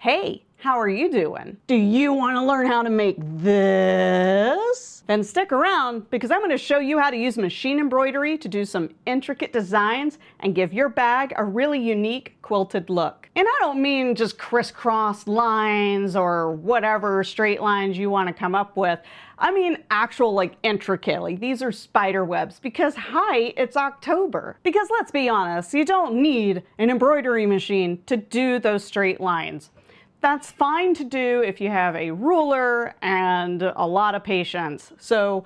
Hey, how are you doing? Do you want to learn how to make this? Then stick around because I'm going to show you how to use machine embroidery to do some intricate designs and give your bag a really unique quilted look. And I don't mean just crisscross lines or whatever straight lines you want to come up with. I mean actual intricate, these are spider webs because hi, it's October. Because let's be honest, you don't need an embroidery machine to do those straight lines. That's fine to do if you have a ruler and a lot of patience. So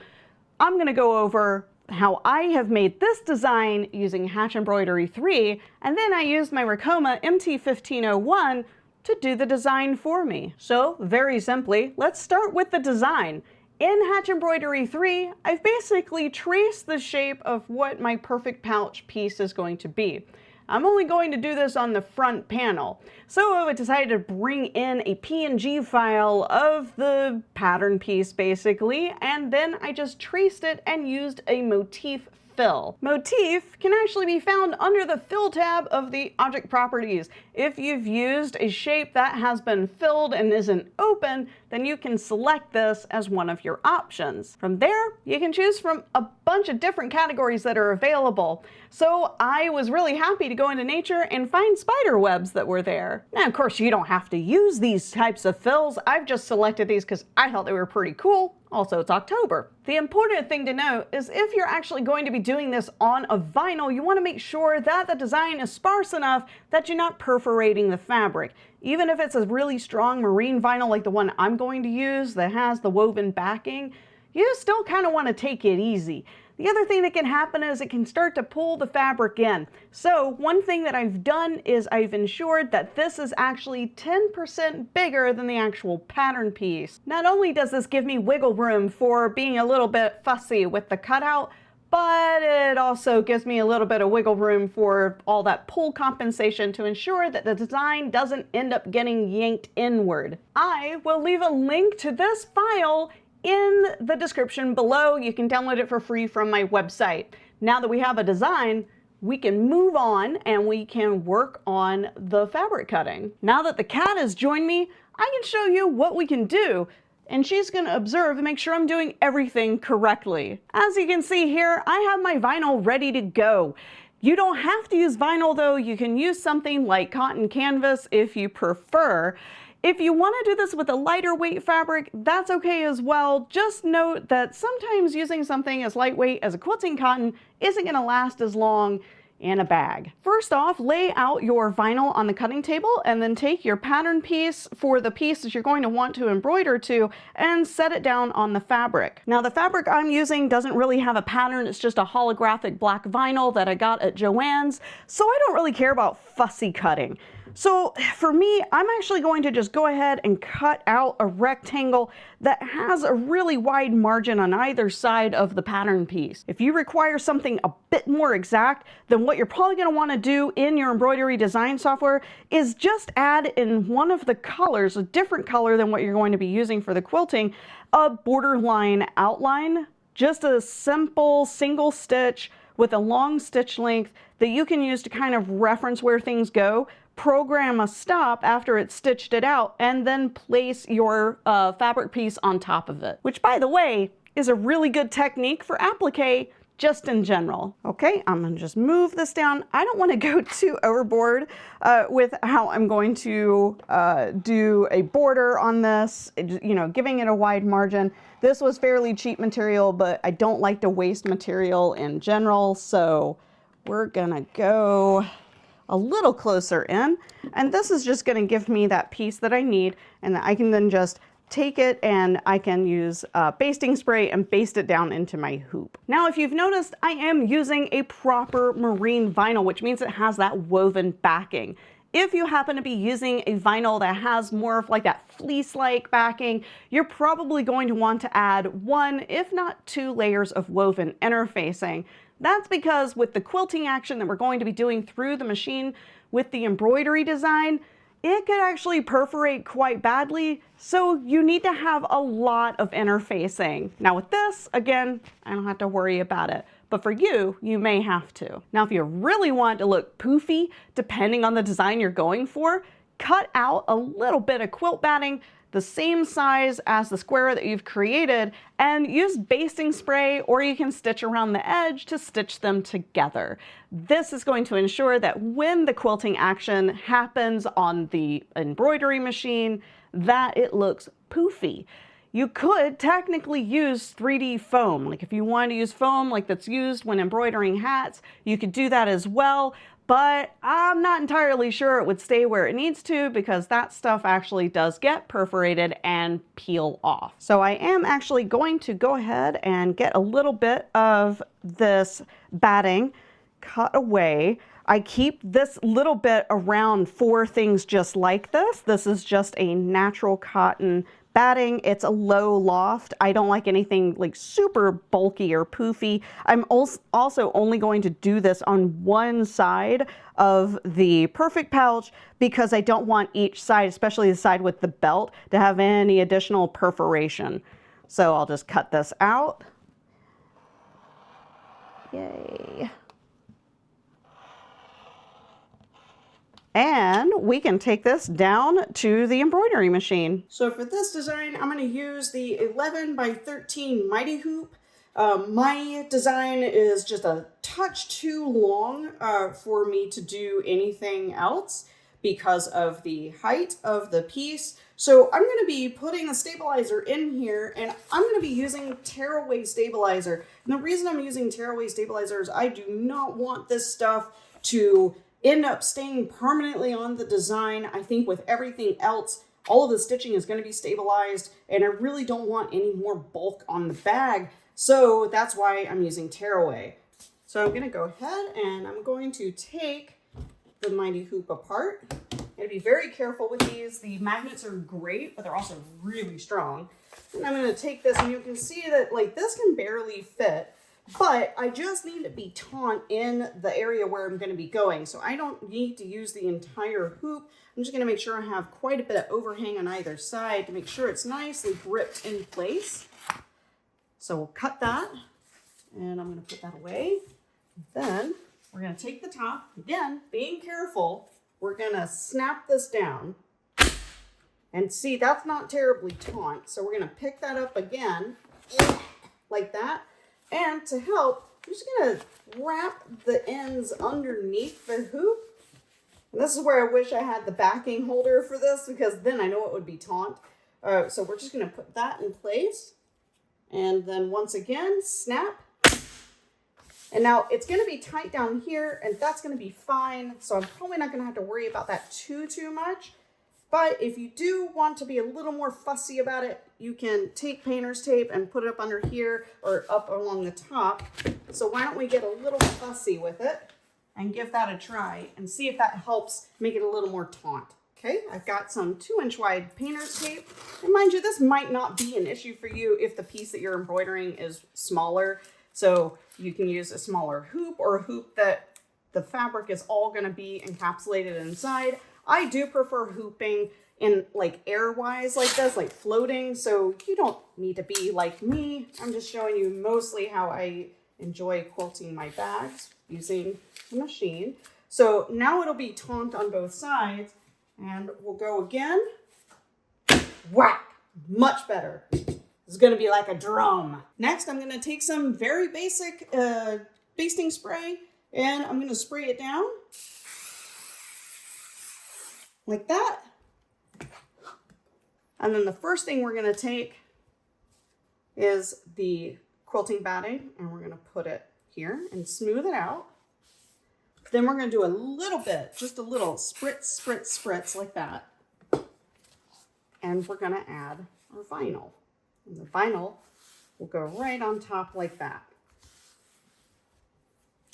I'm going to go over how I have made this design using Hatch Embroidery 3, and then I used my Ricoma MT-1501 to do the design for me. So very simply, let's start with the design. In Hatch Embroidery 3, I've basically traced the shape of what my perfect pouch piece is going to be. I'm only going to do this on the front panel. So I decided to bring in a PNG file of the pattern piece basically, and then I just traced it and used a motif fill. Motif can actually be found under the fill tab of the object properties. If you've used a shape that has been filled and isn't open, then you can select this as one of your options. From there, you can choose from a bunch of different categories that are available. So I was really happy to go into nature and find spider webs that were there. Now, of course, you don't have to use these types of fills. I've just selected these because I thought they were pretty cool. Also, it's October. The important thing to note is if you're actually going to be doing this on a vinyl, you want to make sure that the design is sparse enough that you're not perforating the fabric. Even if it's a really strong marine vinyl like the one I'm going to use that has the woven backing, you still kind of want to take it easy. The other thing that can happen is it can start to pull the fabric in. So one thing that I've done is I've ensured that this is actually 10% bigger than the actual pattern piece. Not only does this give me wiggle room for being a little bit fussy with the cutout, but it also gives me a little bit of wiggle room for all that pull compensation to ensure that the design doesn't end up getting yanked inward. I will leave a link to this file in the description below. You can download it for free from my website. Now that we have a design, we can move on and we can work on the fabric cutting. Now that the cat has joined me, I can show you what we can do. And she's going to observe and make sure I'm doing everything correctly. As you can see here, I have my vinyl ready to go. You don't have to use vinyl though. You can use something like cotton canvas if you prefer. If you want to do this with a lighter weight fabric, that's okay as well. Just note that sometimes using something as lightweight as a quilting cotton isn't going to last as long in a bag. First off, lay out your vinyl on the cutting table and then take your pattern piece for the piece that you're going to want to embroider to and set it down on the fabric. Now the fabric I'm using doesn't really have a pattern, it's just a holographic black vinyl that I got at Joann's, so I don't really care about fussy cutting. So for me, I'm actually going to just go ahead and cut out a rectangle that has a really wide margin on either side of the pattern piece. If you require something a bit more exact, then what you're probably going to want to do in your embroidery design software is just add in one of the colors, a different color than what you're going to be using for the quilting, a borderline outline, just a simple single stitch with a long stitch length that you can use to kind of reference where things go. Program a stop after it's stitched it out, and then place your fabric piece on top of it, which by the way is a really good technique for applique just in general. Okay, I'm gonna just move this down. I don't want to go too overboard with how I'm going to do a border on this, you know, giving it a wide margin. This was fairly cheap material, but I don't like to waste material in general, so we're gonna go a little closer in, and this is just going to give me that piece that I need, and I can then just take it and I can use basting spray and baste it down into my hoop. Now if you've noticed, I am using a proper marine vinyl, which means it has that woven backing. If you happen to be using a vinyl that has more of like that fleece-like backing, you're probably going to want to add 1, if not 2 layers of woven interfacing. That's because with the quilting action that we're going to be doing through the machine with the embroidery design, it could actually perforate quite badly, so you need to have a lot of interfacing. Now with this, again, I don't have to worry about it. But for you, you may have to. Now, if you really want to look poofy, depending on the design you're going for, cut out a little bit of quilt batting the same size as the square that you've created and use basting spray, or you can stitch around the edge to stitch them together. This is going to ensure that when the quilting action happens on the embroidery machine, that it looks poofy. You could technically use 3D foam. Like if you wanted to use foam like that's used when embroidering hats, you could do that as well. But I'm not entirely sure it would stay where it needs to, because that stuff actually does get perforated and peel off. So I am actually going to go ahead and get a little bit of this batting cut away. I keep this little bit around for things just like this. This is just a natural cotton batting. It's a low loft. I don't like anything like super bulky or poofy. I'm also only going to do this on one side of the perfect pouch because I don't want each side, especially the side with the belt, to have any additional perforation. So I'll just cut this out. Yay. And we can take this down to the embroidery machine. So for this design, I'm going to use the 11 by 13 Mighty Hoop. My design is just a touch too long for me to do anything else because of the height of the piece. So I'm going to be putting the stabilizer in here, and I'm going to be using tearaway stabilizer. And the reason I'm using tearaway stabilizer is I do not want this stuff to end up staying permanently on the design. I think with everything else, all of the stitching is going to be stabilized, and I really don't want any more bulk on the bag. So that's why I'm using tearaway. So I'm going to go ahead and I'm going to take the Mighty Hoop apart. And be very careful with these. The magnets are great, but they're also really strong. And I'm going to take this, and you can see that like this can barely fit. But I just need to be taut in the area where I'm going to be going. So I don't need to use the entire hoop. I'm just going to make sure I have quite a bit of overhang on either side to make sure it's nicely gripped in place. So we'll cut that, and I'm going to put that away. Then we're going to take the top, again, being careful, we're going to snap this down. And see, that's not terribly taut. So we're going to pick that up again, like that. And to help, I'm just going to wrap the ends underneath the hoop. And this is where I wish I had the backing holder for this, because then I know it would be taut. So we're just going to put that in place. And then once again, snap. And now it's going to be tight down here, and that's going to be fine. So I'm probably not going to have to worry about that too much. But if you do want to be a little more fussy about it, you can take painter's tape and put it up under here or up along the top. So why don't we get a little fussy with it and give that a try and see if that helps make it a little more taut. Okay, I've got some 2-inch wide painter's tape. And mind you, this might not be an issue for you if the piece that you're embroidering is smaller. So you can use a smaller hoop, or a hoop that the fabric is all going to be encapsulated inside. I do prefer hooping in like air-wise like this, like floating. So you don't need to be like me. I'm just showing you mostly how I enjoy quilting my bags using the machine. So now it'll be taut on both sides, and we'll go again. Whack! Much better. This is going to be like a drum. Next, I'm going to take some very basic basting spray, and I'm going to spray it down. Like that. And then the first thing we're going to take is the quilting batting, and we're going to put it here and smooth it out. Then we're going to do a little bit, just a little spritz, spritz, spritz like that. And we're going to add our vinyl. And the vinyl will go right on top like that.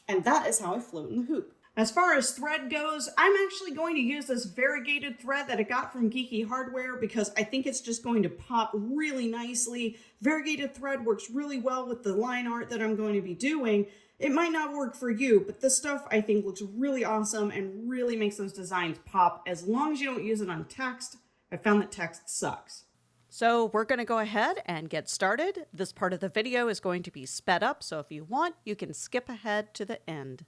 And that is how I float in the hoop. As far as thread goes, I'm actually going to use this variegated thread that I got from Geeky Hardware because I think it's just going to pop really nicely. Variegated thread works really well with the line art that I'm going to be doing. It might not work for you, but this stuff I think looks really awesome and really makes those designs pop as long as you don't use it on text. I found that text sucks. So we're going to go ahead and get started. This part of the video is going to be sped up, so if you want, you can skip ahead to the end.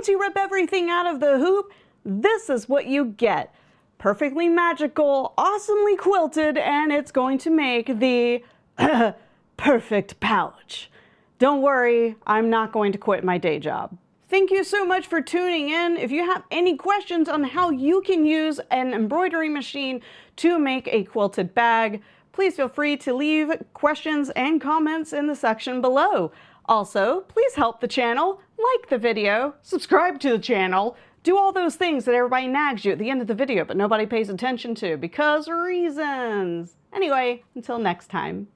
once you rip everything out of the hoop, this is what you get. Perfectly magical, awesomely quilted, and it's going to make the perfect pouch. Don't worry, I'm not going to quit my day job. Thank you so much for tuning in. If you have any questions on how you can use an embroidery machine to make a quilted bag, please feel free to leave questions and comments in the section below. Also, please help the channel, like the video, subscribe to the channel, do all those things that everybody nags you at the end of the video but nobody pays attention to because reasons. Anyway, until next time.